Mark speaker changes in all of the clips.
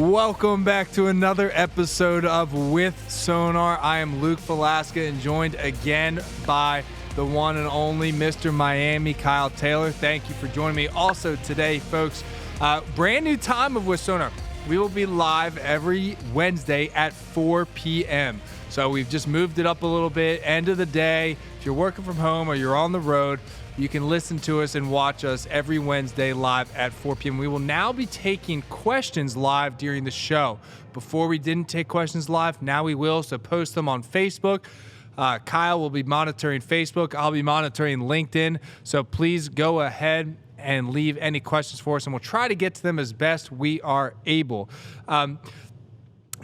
Speaker 1: Welcome back to another episode of With Sonar. I am Luke Falasca and joined again by the one and only Mr. Miami, Kyle Taylor. Thank you for joining me. Also today, folks, brand new time of With Sonar. We will be live every Wednesday at 4 p.m. So we've just moved it up a little bit. End of the day, if you're working from home or you're on the road, you can listen to us and watch us every Wednesday live at 4 p.m. We will now be taking questions live during the show. Before we didn't take questions live, now we will, so post them on Facebook. Kyle will be monitoring Facebook. I'll be monitoring LinkedIn. So please go ahead and leave any questions for us, and we'll try to get to them as best we are able.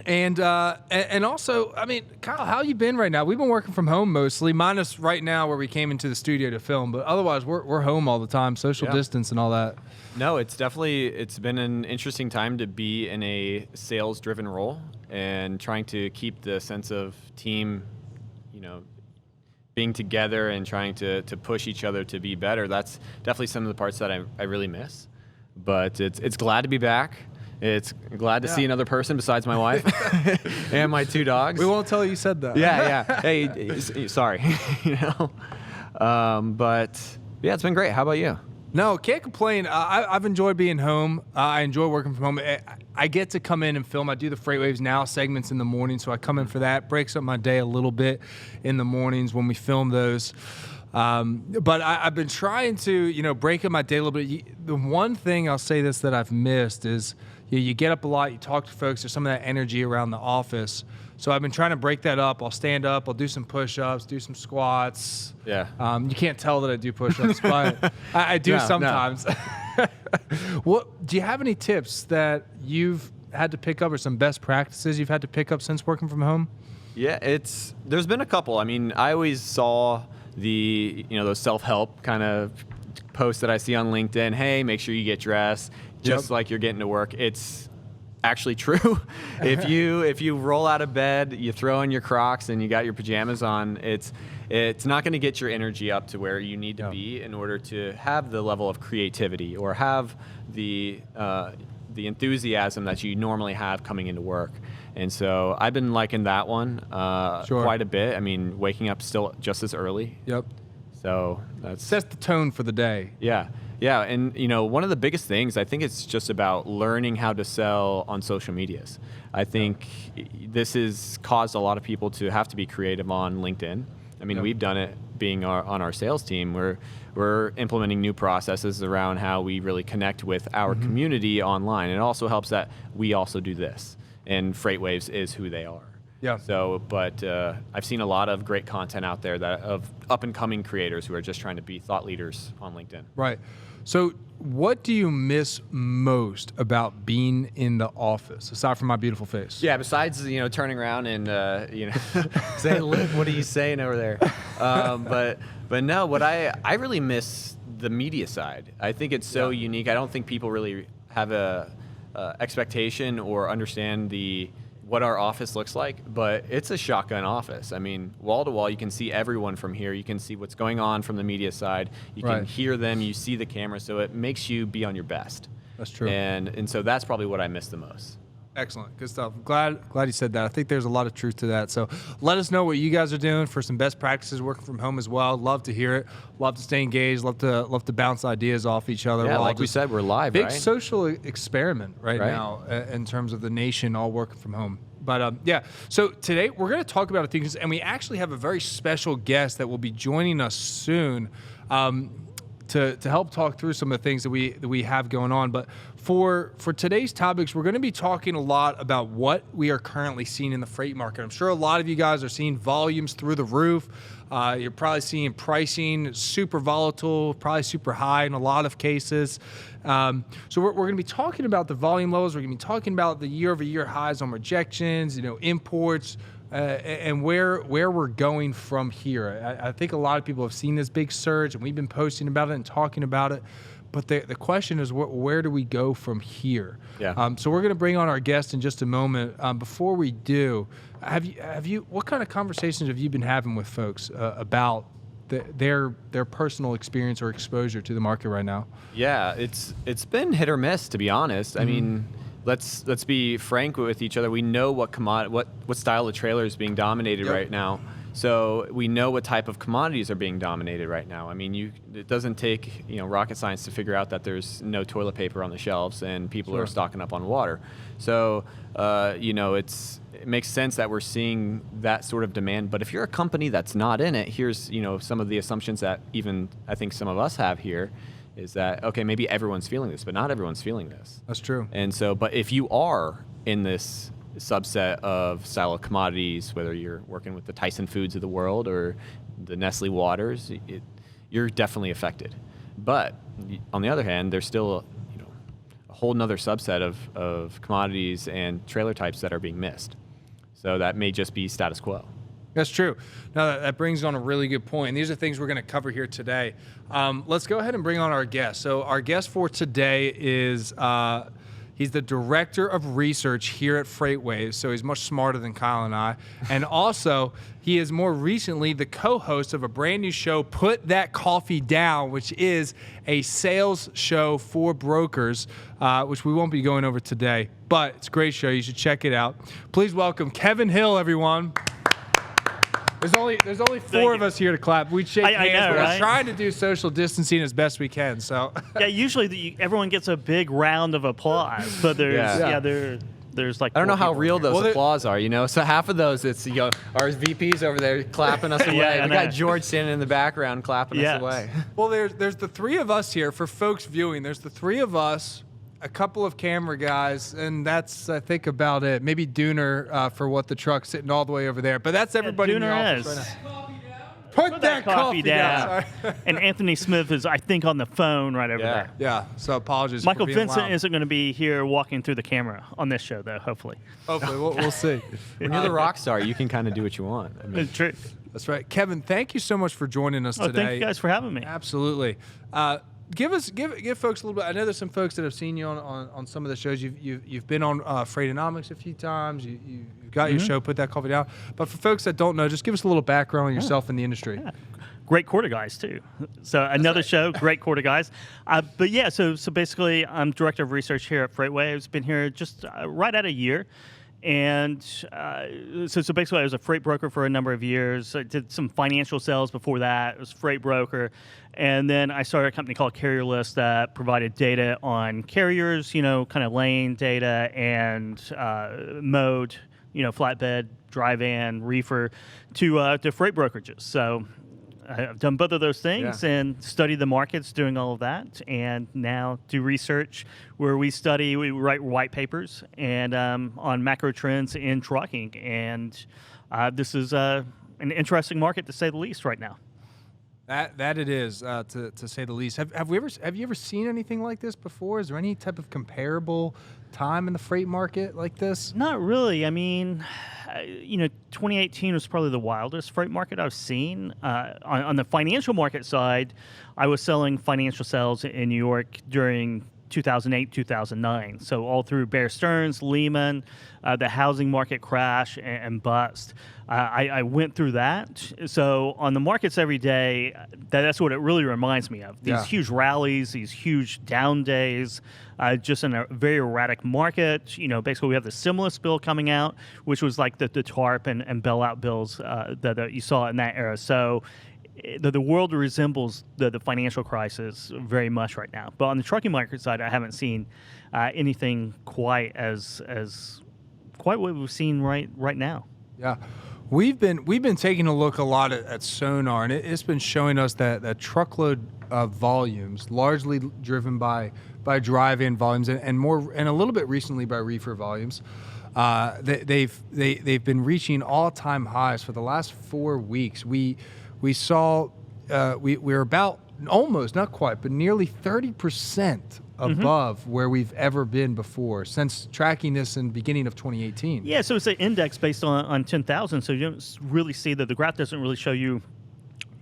Speaker 1: And also, I mean, Kyle, how you been right now? We've been working from home mostly, minus right now where we came into the studio to film. But otherwise, we're home all the time, social distance and all that.
Speaker 2: No, it's been an interesting time to be in a sales-driven role and trying to keep the sense of team, being together and trying to push each other to be better. That's definitely some of the parts that I really miss. But it's glad to be back. It's glad to see another person besides my wife and my two dogs.
Speaker 1: We won't tell you said that.
Speaker 2: Yeah. Hey, sorry. But yeah, it's been great. How about you?
Speaker 1: No, can't complain. I've enjoyed being home. I enjoy working from home. I get to come in and film. I do the FreightWaves Now segments in the morning, so I come in for that. Breaks up my day a little bit in the mornings when we film those. But I've been trying to, break up my day a little bit. The one thing I'll say that I've missed is you get up a lot, you talk to folks, there's some of that energy around the office. So I've been trying to break that up. I'll stand up, I'll do some push-ups, do some squats.
Speaker 2: Yeah.
Speaker 1: You can't tell that I do push-ups, but I do sometimes. What do you have any tips that you've had to pick up or some best practices you've had to pick up since working from home?
Speaker 2: Yeah, there's been a couple. I mean, I always saw those self-help kind of posts that I see on LinkedIn. Hey, make sure you get dressed just like you're getting to work. It's actually true. If you roll out of bed, you throw in your Crocs and you got your pajamas on, it's not going to get your energy up to where you need to be in order to have the level of creativity or have the enthusiasm that you normally have coming into work. And so I've been liking that one quite a bit. I mean, waking up still just as early.
Speaker 1: Yep.
Speaker 2: So that
Speaker 1: sets the tone for the day.
Speaker 2: Yeah. And one of the biggest things, I think it's just about learning how to sell on social medias. I think this has caused a lot of people to have to be creative on LinkedIn. I mean, we've done it being on our sales team. We're implementing new processes around how we really connect with our community online. It also helps that we also do this, and FreightWaves is who they are.
Speaker 1: Yeah.
Speaker 2: So, but I've seen a lot of great content out there of up-and-coming creators who are just trying to be thought leaders on LinkedIn.
Speaker 1: Right. So what do you miss most about being in the office, aside from my beautiful face?
Speaker 2: Yeah, besides, turning around and, saying, Luke, what are you saying over there? But no, what I really miss the media side. I think it's so unique. I don't think people really have a expectation or understand what our office looks like, but it's a shotgun office. I mean, wall to wall, you can see everyone from here. You can see what's going on from the media side. You can hear them. You see the camera, so it makes you be on your best.
Speaker 1: That's true.
Speaker 2: And so that's probably what I miss the most.
Speaker 1: Excellent. Good stuff. Glad you said that. I think there's a lot of truth to that. So let us know what you guys are doing for some best practices working from home as well. Love to hear it. Love to stay engaged. Love to bounce ideas off each other.
Speaker 2: Yeah, like we said, we're live,
Speaker 1: big
Speaker 2: right?
Speaker 1: social experiment right now in terms of the nation all working from home. But so today we're going to talk about things, and we actually have a very special guest that will be joining us soon to help talk through some of the things that we have going on. But for today's topics, we're going to be talking a lot about what we are currently seeing in the freight market. I'm sure a lot of you guys are seeing volumes through the roof. You're probably seeing pricing super volatile, probably super high in a lot of cases. So we're going to be talking about the volume levels. We're going to be talking about the year-over-year highs on rejections, imports, and where we're going from here. I think a lot of people have seen this big surge, and we've been posting about it and talking about it. But the question is, where do we go from here?
Speaker 2: Yeah.
Speaker 1: So we're going to bring on our guest in just a moment. Before we do, have you? What kind of conversations have you been having with folks about their personal experience or exposure to the market right now?
Speaker 2: Yeah, it's been hit or miss, to be honest. I mean, let's be frank with each other. We know what style of trailer is being dominated right now. So we know what type of commodities are being dominated right now. I mean, it doesn't take rocket science to figure out that there's no toilet paper on the shelves and people are stocking up on water. So it makes sense that we're seeing that sort of demand. But if you're a company that's not in it, here's some of the assumptions that even I think some of us have here. Is that, okay, maybe everyone's feeling this, but not everyone's feeling this.
Speaker 1: That's true.
Speaker 2: And so, but if you are in this subset of style of commodities, whether you're working with the Tyson Foods of the world or the Nestle Waters, you're definitely affected. But on the other hand, there's still a whole nother subset of commodities and trailer types that are being missed. So that may just be status quo.
Speaker 1: That's true. Now, that brings on a really good point. And these are things we're going to cover here today. Let's go ahead and bring on our guest. So our guest for today is, he's the director of research here at FreightWaves. So he's much smarter than Kyle and I. And also, he is more recently the co-host of a brand new show, Put That Coffee Down, which is a sales show for brokers, which we won't be going over today. But it's a great show. You should check it out. Please welcome Kevin Hill, everyone. There's only four of us here to clap. We'd shake hands. I know, right? We're trying to do social distancing as best we can. So
Speaker 3: yeah, usually everyone gets a big round of applause, but there's like
Speaker 2: I don't know how real those applause are. So half of those it's our VPs over there clapping us away. We got George standing in the background clapping us away.
Speaker 1: Well, there's the three of us here for folks viewing. There's the three of us. A couple of camera guys, and that's, I think, about it. Maybe Dooner for what the truck's sitting all the way over there. But that's everybody in the office right now. Put that coffee down.
Speaker 3: And Anthony Smith is, I think, on the phone right over there.
Speaker 1: Yeah, so apologies
Speaker 3: Michael
Speaker 1: for being
Speaker 3: Vincent
Speaker 1: loud.
Speaker 3: Isn't going to be here walking through the camera on this show, though, hopefully.
Speaker 1: Hopefully, we'll see.
Speaker 2: When you're the rock star, you can kind of do what you want.
Speaker 3: It's true.
Speaker 1: That's right. Kevin, thank you so much for joining us today.
Speaker 3: Thank you guys for having me.
Speaker 1: Absolutely. Give folks a little bit. I know there's some folks that have seen you on some of the shows. You've been on Freightonomics a few times. You've got your show, Put That Coffee Down. But for folks that don't know, just give us a little background on yourself in the industry.
Speaker 3: Yeah. Great quarter guys too. So another show, great quarter guys. But yeah, so basically, I'm director of research here at FreightWaves. Been here just right at a year. And so basically, I was a freight broker for a number of years. I did some financial sales before that. I was a freight broker. And then I started a company called Carrier List that provided data on carriers, kind of lane data and mode, flatbed, dry van, reefer to freight brokerages. So I've done both of those things and studied the markets doing all of that, and now do research where we write white papers and on macro trends in trucking. And this is an interesting market to say the least right now.
Speaker 1: That it is, to say the least. Have you ever seen anything like this before? Is there any type of comparable time in the freight market like this?
Speaker 3: Not really. I mean, 2018 was probably the wildest freight market I've seen. On the financial market side, I was selling financial sales in New York during 2008, 2009. So all through Bear Stearns, Lehman, the housing market crash and bust. I went through that. So on the markets every day, that's what it really reminds me of. These huge rallies, these huge down days, just in a very erratic market. Basically we have the stimulus bill coming out, which was like the TARP and bailout bills that you saw in that era. So the world resembles the financial crisis very much right now. But on the trucking market side, I haven't seen anything quite what we've seen right now.
Speaker 1: Yeah. We've been taking a look a lot at Sonar, and it's been showing us that truckload volumes, largely driven by drive-in volumes, and a little bit recently by reefer volumes. They've been reaching all-time highs for the last 4 weeks. We saw we're about almost, not quite, but nearly 30% above where we've ever been before since tracking this in the beginning of 2018.
Speaker 3: Yeah, so it's an index based on 10,000, so you don't really see that the graph doesn't really show you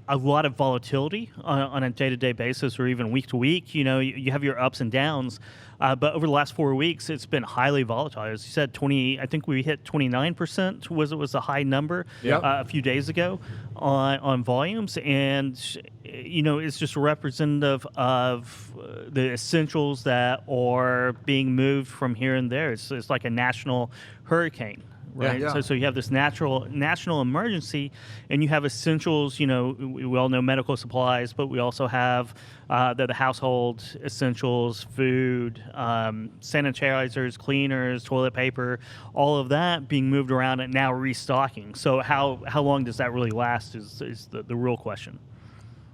Speaker 3: a lot of volatility on a day-to-day basis or even week-to-week. You have your ups and downs. But over the last 4 weeks, it's been highly volatile. As you said, I think we hit 29% was the high number a few days ago on volumes. And, it's just representative of the essentials that are being moved from here and there. It's like a national hurricane. Right.
Speaker 1: Yeah.
Speaker 3: So you have this national emergency, and you have essentials. We all know medical supplies, but we also have the household essentials, food, sanitizers, cleaners, toilet paper, all of that being moved around and now restocking. So how long does that really last is the real question.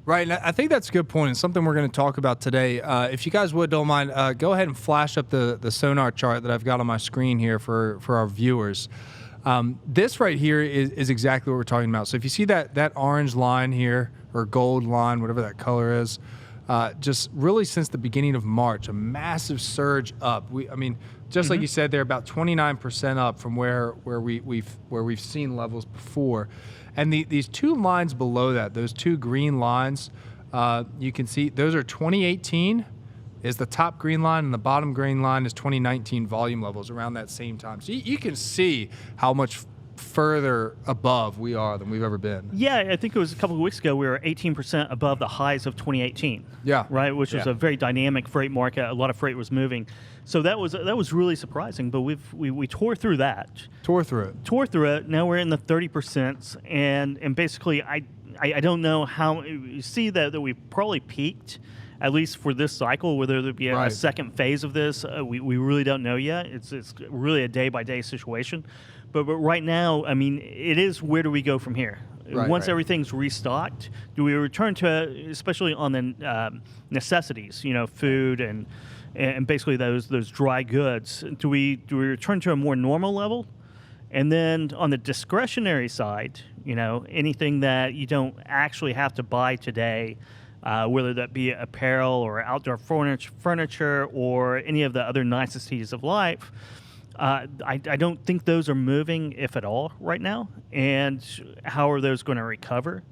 Speaker 1: Right, and I think that's a good point. It's something we're going to talk about today. If you guys don't mind, go ahead and flash up the Sonar chart that I've got on my screen here for our viewers. This right here is exactly what we're talking about. So if you see that orange line here, or gold line, whatever that color is, just really since the beginning of March, a massive surge up. Just like you said, they're about 29% up from where we've seen levels before. And these two lines below that, those two green lines, you can see those are 2018 is the top green line, and the bottom green line is 2019 volume levels around that same time. So you can see how much further above we are than we've ever been.
Speaker 3: Yeah, I think it was a couple of weeks ago we were 18% above the highs of 2018.
Speaker 1: Yeah.
Speaker 3: Right, which was a very dynamic freight market. A lot of freight was moving. So that was really surprising, but we tore through that.
Speaker 1: Tore through it.
Speaker 3: Now we're in the 30%, and basically I don't know how you see that we probably peaked, at least for this cycle. Whether there be a second phase of this, we really don't know yet. It's really a day-by-day situation. But right now, it is, where do we go from here? Once everything's restocked, do we return to, especially on the necessities, food and basically those dry goods, do we return to a more normal level? And then on the discretionary side, anything that you don't actually have to buy today, whether that be apparel or outdoor furniture or any of the other niceties of life, I don't think those are moving, if at all, right now. And how are those going to recover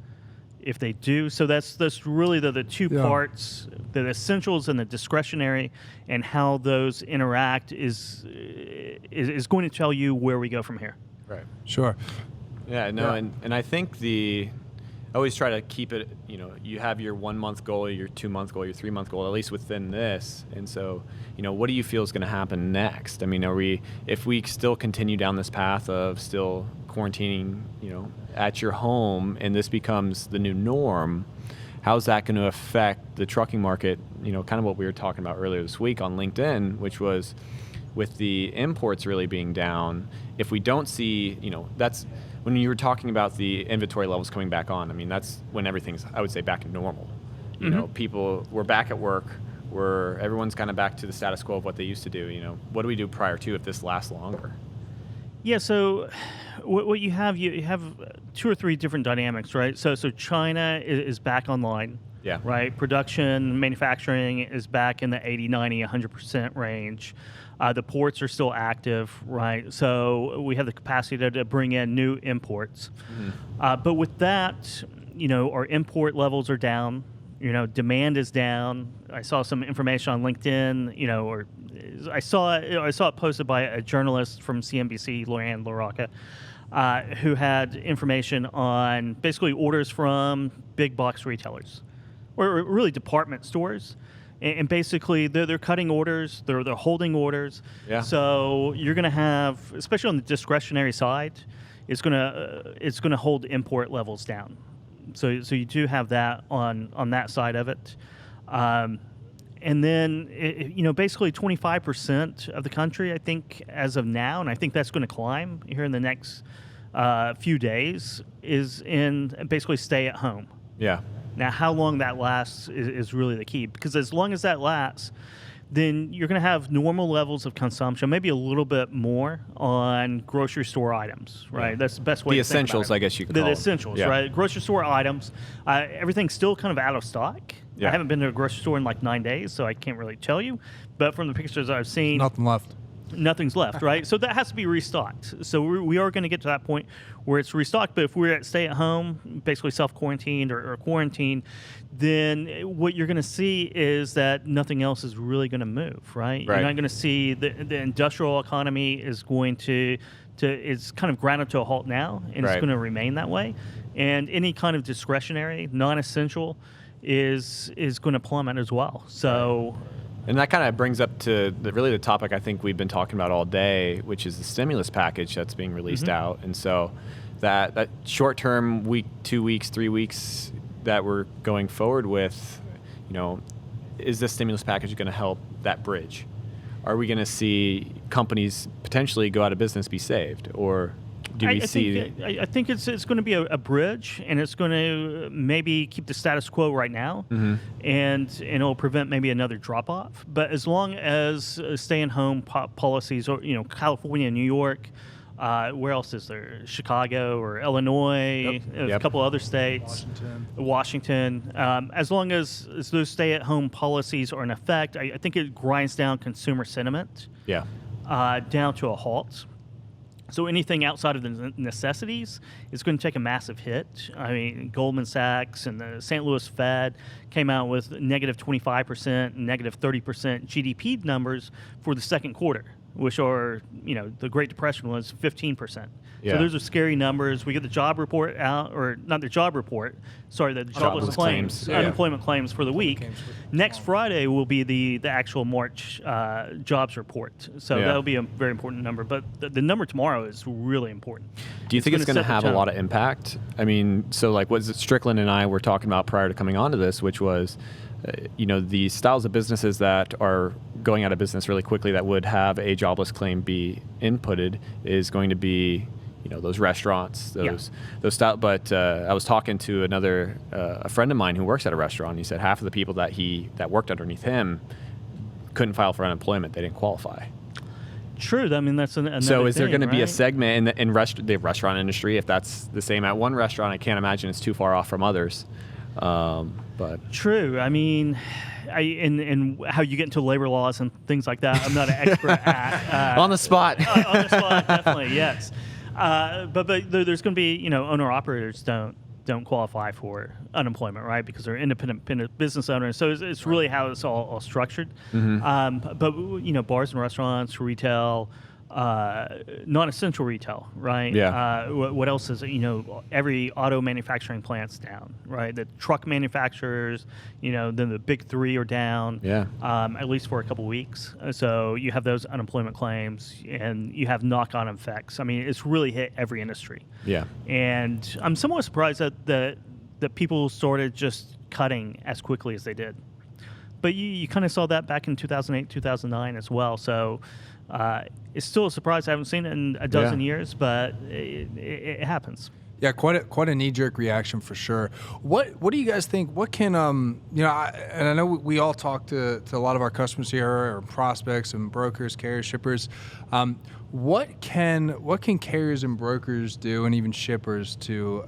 Speaker 3: if they do? So that's really the two parts, the essentials and the discretionary, and how those interact is going to tell you where we go from here.
Speaker 2: Right.
Speaker 1: Sure.
Speaker 2: Yeah, no, and I think I always try to keep it, you have your 1 month goal, your 2 month goal, your 3 month goal, at least within this. And so, what do you feel is going to happen next? If we still continue down this path of still quarantining, at your home, and this becomes the new norm, how's that going to affect the trucking market? Kind of what we were talking about earlier this week on LinkedIn, which was with the imports really being down. If we don't see, that's when you were talking about the inventory levels coming back on. That's when everything's, I would say, back to normal. People were back at work, everyone's kind of back to the status quo of what they used to do. What do we do prior to if this lasts longer?
Speaker 3: Yeah, so what you have 2 or 3 different dynamics, right? So China is back online.
Speaker 2: Yeah.
Speaker 3: Right. Production, manufacturing is back in the 80, 90, 100% range. The ports are still active, right? So we have the capacity to bring in new imports. But with that, our import levels are down. Demand is down. I saw some information on LinkedIn, or I saw it posted by a journalist from CNBC, Loran LaRocca, who had information on basically orders from big box retailers, or really department stores. And basically, they're cutting orders, they're holding orders.
Speaker 2: Yeah.
Speaker 3: So you're going to have, especially on the discretionary side, it's going to hold import levels down. So you do have that on that side of it. And then basically 25% of the country, I think, as of now, and I think that's going to climb here in the next few days, is in basically stay at home.
Speaker 2: Yeah.
Speaker 3: Now, how long that lasts is really the key, because as long as that lasts, then you're going to have normal levels of consumption, maybe a little bit more on grocery store items, right? Yeah. That's the best way
Speaker 2: to
Speaker 3: think about it.
Speaker 2: The essentials, I guess you could call
Speaker 3: them.
Speaker 2: The
Speaker 3: essentials,
Speaker 2: yeah.
Speaker 3: Right? Grocery store items. Everything's still kind of out of stock. Yeah. I haven't been to a grocery store in like 9 days, so I can't really tell you. But from the pictures I've seen...
Speaker 1: Nothing left.
Speaker 3: Nothing's left, right? So that has to be restocked. So we are going to get to that point where it's restocked. But if we're at stay at home, basically self-quarantined or quarantined, then what you're going to see is that nothing else is really going to move, right? You're not going to see the industrial economy is going to it's kind of grounded to a halt now, and it's going to remain that way. And any kind of discretionary, non-essential is going to plummet as well. So.
Speaker 2: And that kind of brings up to really the topic I think we've been talking about all day, which is the stimulus package that's being released out. And so that short-term week, 2 weeks, 3 weeks that we're going forward with, is this stimulus package going to help that bridge? Are we going to see companies potentially go out of business, be saved, or do we see?
Speaker 3: I think it's going to be a bridge, and it's going to maybe keep the status quo right now, and it'll prevent maybe another drop off. But as long as stay-at-home policies, or California, New York, where else is there? Chicago or Illinois, a couple other states, Washington. As long as those stay-at-home policies are in effect, I think it grinds down consumer sentiment down to a halt. So anything outside of the necessities is going to take a massive hit. I mean, Goldman Sachs and the St. Louis Fed came out with negative 25%, negative 30% GDP numbers for the second quarter, which are, the Great Depression was 15%. Yeah. So those are scary numbers. We get the job report out, or not the job report, sorry, the jobless claims, unemployment claims for the week. Next Friday will be the actual March jobs report. So that'll be a very important number. But the number tomorrow is really important.
Speaker 2: Do you think it's going to have a lot of impact? I mean, so like what Strickland and I were talking about prior to coming onto this, which was, the styles of businesses that are going out of business really quickly that would have a jobless claim be inputted is going to be, those restaurants, those style. But I was talking to a friend of mine who works at a restaurant. And he said half of the people that worked underneath him couldn't file for unemployment. They didn't qualify.
Speaker 3: True. I mean, that's another
Speaker 2: So is there going to be a
Speaker 3: right?
Speaker 2: segment in the restaurant industry? If that's the same at one restaurant, I can't imagine it's too far off from others. But
Speaker 3: true. I mean, and how you get into labor laws and things like that, I'm not an expert at.
Speaker 2: On the spot.
Speaker 3: On the spot, definitely, yes. But there's going to be, owner operators don't qualify for unemployment, right? Because they're independent business owners. So it's really how it's all structured. But bars and restaurants, retail, non-essential retail, right?
Speaker 2: Yeah.
Speaker 3: What else is it? Every auto manufacturing plant's down, right? The truck manufacturers, then the big three are down.
Speaker 2: Yeah.
Speaker 3: At least for a couple weeks. So you have those unemployment claims, and you have knock-on effects. I mean, it's really hit every industry.
Speaker 2: Yeah.
Speaker 3: And I'm somewhat surprised that people started just cutting as quickly as they did. But you kind of saw that back in 2008, 2009 as well. So it's still a surprise. I haven't seen it in a dozen years, but it happens.
Speaker 1: Yeah, quite a knee-jerk reaction for sure. What do you guys think? What can and I know we all talk to a lot of our customers here, or prospects and brokers, carriers, shippers. What can carriers and brokers do, and even shippers, to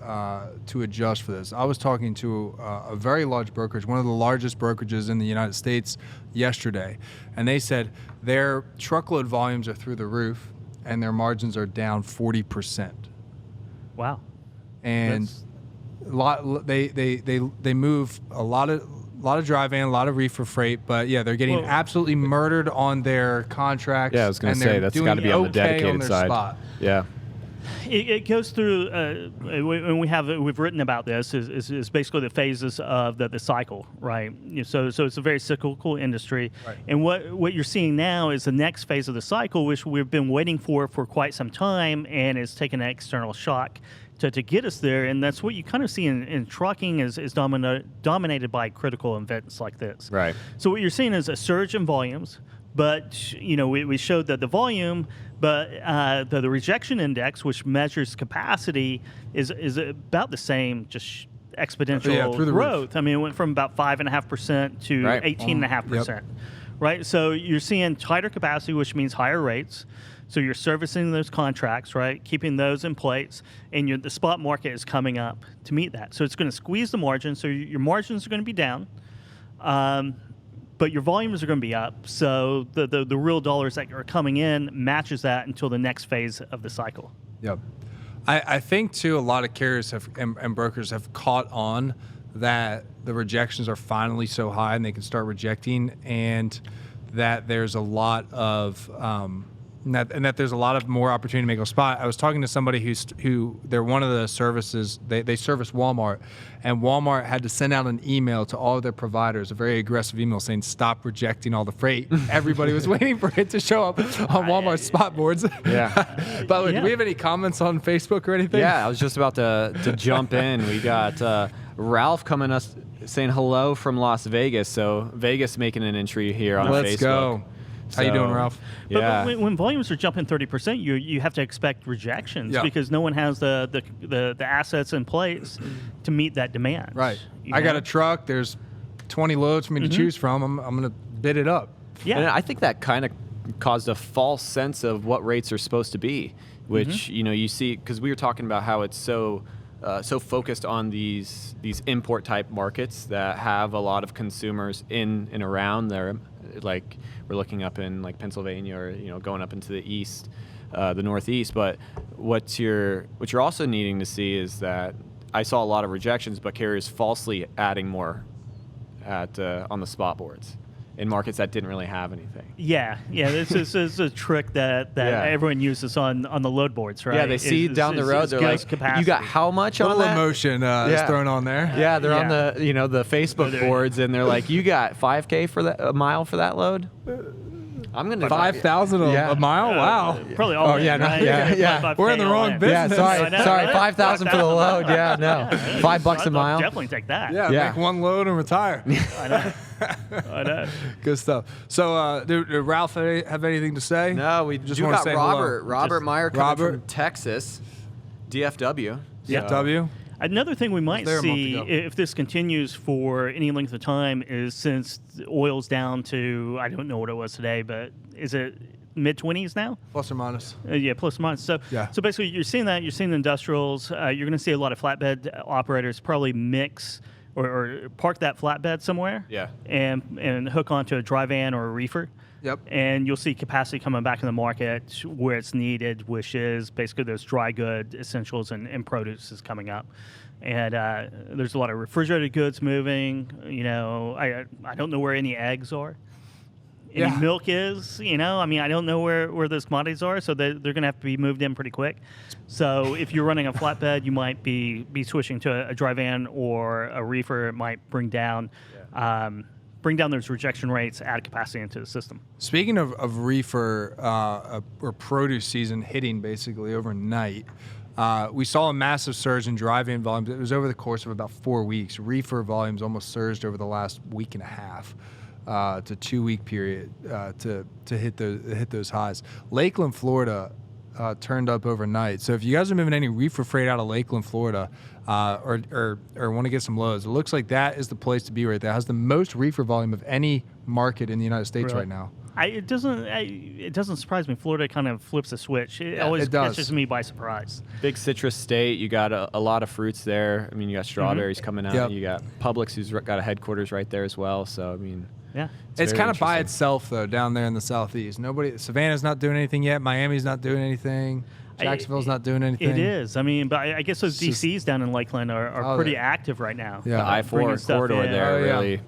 Speaker 1: adjust for this? I was talking to a very large brokerage, one of the largest brokerages in the United States, yesterday, and they said their truckload volumes are through the roof, and their margins are down 40%.
Speaker 3: Wow.
Speaker 1: And they move a lot of dry van, a lot of reefer freight, but they're getting absolutely murdered on their contracts.
Speaker 2: Yeah, I was going to say that's got to be on the dedicated side. Spot. Yeah.
Speaker 3: It goes through, and we've written about this, is basically the phases of the cycle, right? So it's a very cyclical industry. Right. And what you're seeing now is the next phase of the cycle, which we've been waiting for quite some time, and is taking an external shock to get us there. And that's what you kind of see in trucking is dominated by critical events like this.
Speaker 2: Right.
Speaker 3: So what you're seeing is a surge in volumes, but we showed that the volume, but the rejection index, which measures capacity, is about the same, just exponential
Speaker 1: through the
Speaker 3: growth.
Speaker 1: roof.
Speaker 3: I mean, it went from about 5.5% to 18.5%. Right. So you're seeing tighter capacity, which means higher rates. So you're servicing those contracts, right, keeping those in place, and the spot market is coming up to meet that. So it's going to squeeze the margin. So your margins are going to be down. but your volumes are going to be up. So the real dollars that are coming in matches that until the next phase of the cycle.
Speaker 1: Yep. I think, too, a lot of carriers and brokers have caught on that the rejections are finally so high and they can start rejecting, and that there's a lot of that there's a lot of more opportunity to make a spot. I was talking to somebody who they're one of the services, they service Walmart, and Walmart had to send out an email to all of their providers, a very aggressive email saying, stop rejecting all the freight. Everybody was waiting for it to show up on Walmart's spot boards.
Speaker 2: Yeah.
Speaker 1: By the way, do we have any comments on Facebook or anything?
Speaker 2: Yeah, I was just about to jump in. We got Ralph coming us saying hello from Las Vegas. So Vegas making an entry here on Facebook.
Speaker 1: Let's go. How you doing, Ralph?
Speaker 2: Yeah.
Speaker 3: But when volumes are jumping 30%, you have to expect rejections because no one has the assets in place to meet that demand.
Speaker 1: Right. I got a truck. There's 20 loads for me to choose from. I'm going to bid it up.
Speaker 3: Yeah.
Speaker 2: And I think that kind of caused a false sense of what rates are supposed to be, which you see, because we were talking about how it's so focused on these import type markets that have a lot of consumers in and around there. Like we're looking up in like Pennsylvania, or going up into the east, the northeast. But what you're also needing to see is that I saw a lot of rejections, but carriers falsely adding more on the spot boards in markets that didn't really have anything.
Speaker 3: Yeah. This is a trick that everyone uses on the load boards, right?
Speaker 2: Yeah, they see down the road, they're like,
Speaker 3: capacity.
Speaker 2: you got how much on
Speaker 1: Little
Speaker 2: that?
Speaker 1: emotion is thrown on there.
Speaker 2: Yeah, they're on the the Facebook boards, and they're like, you got 5K for a mile for that load? I'm gonna
Speaker 1: 5,000 a mile. Wow.
Speaker 3: Probably all.
Speaker 2: Yeah, no,
Speaker 3: right?
Speaker 2: yeah.
Speaker 1: We're in the wrong business.
Speaker 2: Yeah, sorry, 5,000 for the load. Yeah, no, $5 a mile.
Speaker 3: I'll definitely take that.
Speaker 1: Yeah, make one load and retire.
Speaker 3: I know.
Speaker 1: Good stuff. So, did Ralph have anything to say?
Speaker 2: No, we
Speaker 1: just
Speaker 2: do
Speaker 1: want to
Speaker 2: got
Speaker 1: say
Speaker 2: Robert.
Speaker 1: hello.
Speaker 2: Robert Meyer coming
Speaker 1: Robert.
Speaker 2: from Texas, DFW.
Speaker 1: DFW.
Speaker 3: Another thing we might
Speaker 1: there a month
Speaker 3: see
Speaker 1: ago.
Speaker 3: if this continues for any length of time is, since oil's down to, I don't know what it was today, but is it mid-20s now?
Speaker 1: Plus or minus.
Speaker 3: Yeah, plus or minus. So basically you're seeing that. You're seeing the industrials. You're going to see a lot of flatbed operators probably mix or park that flatbed somewhere.
Speaker 2: Yeah.
Speaker 3: And hook onto a dry van or a reefer.
Speaker 1: Yep.
Speaker 3: And you'll see capacity coming back in the market where it's needed, which is basically those dry good essentials and produce is coming up. And there's a lot of refrigerated goods moving. I don't know where any eggs are. Any milk is, I don't know where those commodities are, so they're going to have to be moved in pretty quick. So if you're running a flatbed, you might be switching to a dry van or a reefer. It might bring down those rejection rates, add capacity into the system.
Speaker 1: Speaking of reefer or produce season hitting basically overnight, we saw a massive surge in dry van volumes. It was over the course of about 4 weeks. Reefer volumes almost surged over the last week and a half to 2 week period to hit those highs. Lakeland, Florida turned up overnight. So if you guys are moving any reefer freight out of Lakeland, Florida, or want to get some loads, it looks like that is the place to be right there. It has the most reefer volume of any market in the United States right now.
Speaker 3: It doesn't surprise me. Florida kind of flips a switch. It always catches me by surprise.
Speaker 2: Big citrus state. You got a lot of fruits there. I mean, you got strawberries coming out.
Speaker 1: Yep.
Speaker 2: You got Publix, who's got a headquarters right there as well. So, I mean,
Speaker 1: it's kind of by itself, though, down there in the southeast. Savannah's not doing anything yet. Miami's not doing anything. Jacksonville's not doing anything.
Speaker 3: It is. I mean, but I guess those DCs down in Lakeland are pretty active right now.
Speaker 1: Yeah.
Speaker 2: The I-4 corridor there really.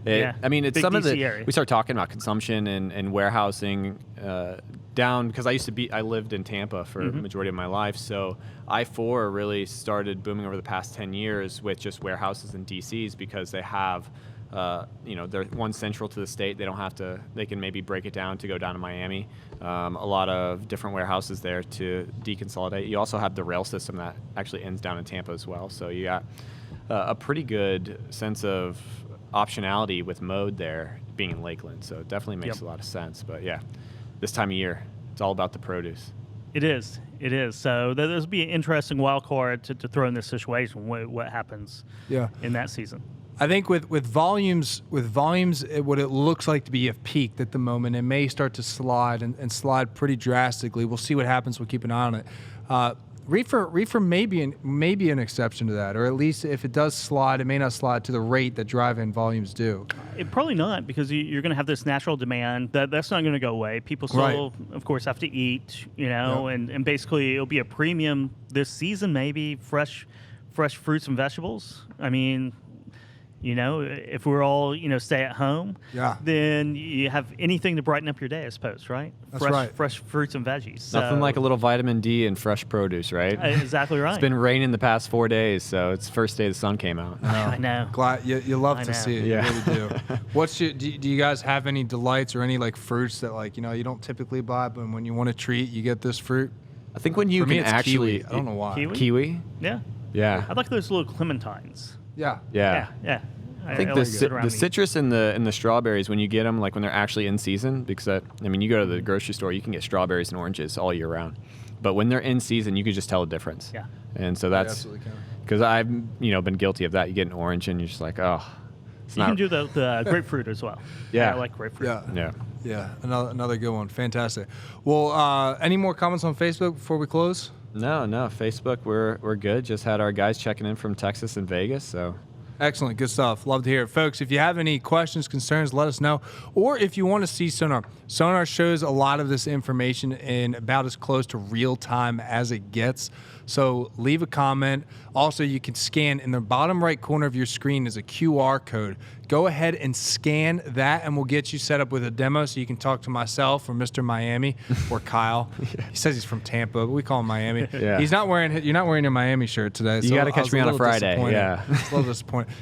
Speaker 2: I mean, it's
Speaker 3: Big
Speaker 2: some of
Speaker 3: DC area.
Speaker 2: we start talking about consumption and warehousing down, because I lived in Tampa for the majority of my life. So I-4 really started booming over the past 10 years with just warehouses and DCs, because they have, they're one central to the state. They can maybe break it down to go down to Miami. A lot of different warehouses there to deconsolidate. You also have the rail system that actually ends down in Tampa as well. So you got a pretty good sense of optionality with mode there being in Lakeland. So it definitely makes a lot of sense. But yeah, this time of year, it's all about the produce.
Speaker 3: It is. So there'll be an interesting wild card to throw in this situation. What happens in that season?
Speaker 1: I think with volumes, what it looks like to be a peak at the moment, it may start to slide and slide pretty drastically. We'll see what happens. We'll keep an eye on it. Reefer may be an exception to that, or at least if it does slide, it may not slide to the rate that drive-in volumes do.
Speaker 3: Probably not, because you're going to have this natural demand that's not going to go away. People still, of course, have to eat, and basically it'll be a premium this season, maybe fresh fruits and vegetables. I mean, if we're all, stay at home, then you have anything to brighten up your day, I suppose, right?
Speaker 1: That's
Speaker 3: Fresh fruits and veggies.
Speaker 2: Nothing like a little vitamin D and fresh produce, right?
Speaker 3: Exactly right.
Speaker 2: It's been raining the past 4 days, so it's the first day the sun came out.
Speaker 3: I know.
Speaker 1: Glad you love to see it.
Speaker 2: Yeah.
Speaker 1: You really do. Do you guys have any delights or any fruits that you don't typically buy, but when you want a treat, you get this fruit?
Speaker 2: I think when you
Speaker 1: For me,
Speaker 2: can
Speaker 1: it's
Speaker 2: actually,
Speaker 1: kiwi. I don't know why.
Speaker 2: Kiwi?
Speaker 3: Yeah.
Speaker 2: Yeah.
Speaker 3: I like those little clementines.
Speaker 1: Yeah.
Speaker 2: Yeah.
Speaker 3: Yeah.
Speaker 2: I think
Speaker 3: like
Speaker 2: the
Speaker 3: sit around
Speaker 2: citrus and the strawberries, when you get them, when they're actually in season, because you go to the grocery store, you can get strawberries and oranges all year round, but when they're in season, you can just tell the difference.
Speaker 3: Yeah.
Speaker 2: And so that's because I've been guilty of that. You get an orange and you're just like, oh.
Speaker 3: You can do the grapefruit as well.
Speaker 2: Yeah.
Speaker 3: I like grapefruit.
Speaker 1: Yeah. Another good one. Fantastic. Well, any more comments on Facebook before we close?
Speaker 2: No. Facebook, we're good. Just had our guys checking in from Texas and Vegas, so.
Speaker 1: Excellent. Good stuff. Love to hear it. Folks, if you have any questions, concerns, let us know. Or if you want to see Sonar, Sonar shows a lot of this information in about as close to real time as it gets. So leave a comment. Also, you can scan in the bottom right corner of your screen is a QR code. Go ahead and scan that, and we'll get you set up with a demo so you can talk to myself or Mr. Miami or Kyle. He says he's from Tampa, but we call him Miami.
Speaker 2: Yeah.
Speaker 1: You're not wearing your Miami shirt today.
Speaker 2: You got to catch me on a Friday. Yeah.
Speaker 1: It's a little disappointing.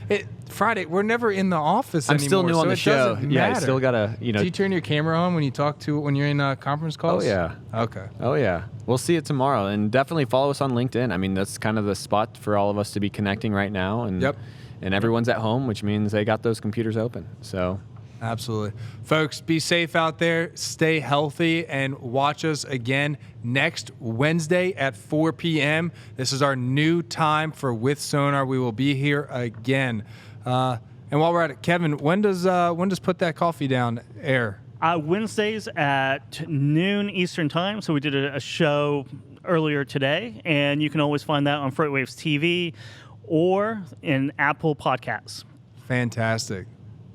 Speaker 1: Friday, we're never in the office
Speaker 2: I'm
Speaker 1: anymore.
Speaker 2: still new on the show.
Speaker 1: Yeah,
Speaker 2: I still got to,
Speaker 1: Do you turn your camera on when you're in conference calls?
Speaker 2: Oh, yeah.
Speaker 1: Okay.
Speaker 2: Oh, yeah. We'll see it tomorrow. And definitely follow us on LinkedIn. I mean, that's kind of the spot for all of us to be connecting right now. And, and everyone's at home, which means they got those computers open. So.
Speaker 1: Absolutely. Folks, be safe out there. Stay healthy, and watch us again next Wednesday at 4 p.m. This is our new time for With Sonar. We will be here again. And while we're at it, Kevin, when does Put That Coffee Down air?
Speaker 3: Wednesdays at noon Eastern time. So we did a show earlier today, and you can always find that on FreightWaves TV or in Apple Podcasts.
Speaker 1: Fantastic.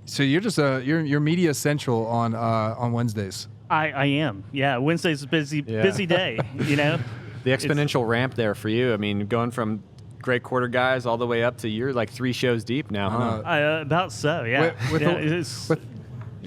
Speaker 1: So you're just you're media central on Wednesdays.
Speaker 3: I am. Yeah, Wednesday's a busy day. The
Speaker 2: exponential ramp there for you. I mean, going from great quarter guys all the way up to you're like 3 shows deep now, huh?
Speaker 3: About so, yeah.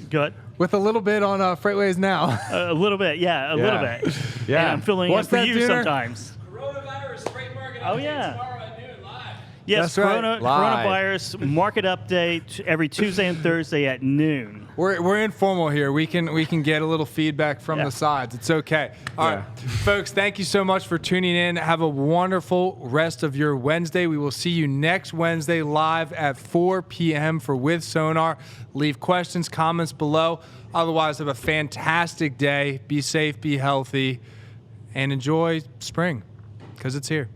Speaker 3: Good.
Speaker 1: With a little bit on FreightWaves now.
Speaker 3: A little bit, a little bit.
Speaker 2: Yeah.
Speaker 3: And I'm filling in for you sometimes.
Speaker 4: Coronavirus freight market
Speaker 3: update tomorrow at noon live. Yes, coronavirus market update every Tuesday and Thursday at noon.
Speaker 1: We're informal here. We can get a little feedback from the sides. It's okay. All right, folks, thank you so much for tuning in. Have a wonderful rest of your Wednesday. We will see you next Wednesday live at 4 p.m. for With Sonar. Leave questions, comments below. Otherwise, have a fantastic day. Be safe, be healthy, and enjoy spring because it's here.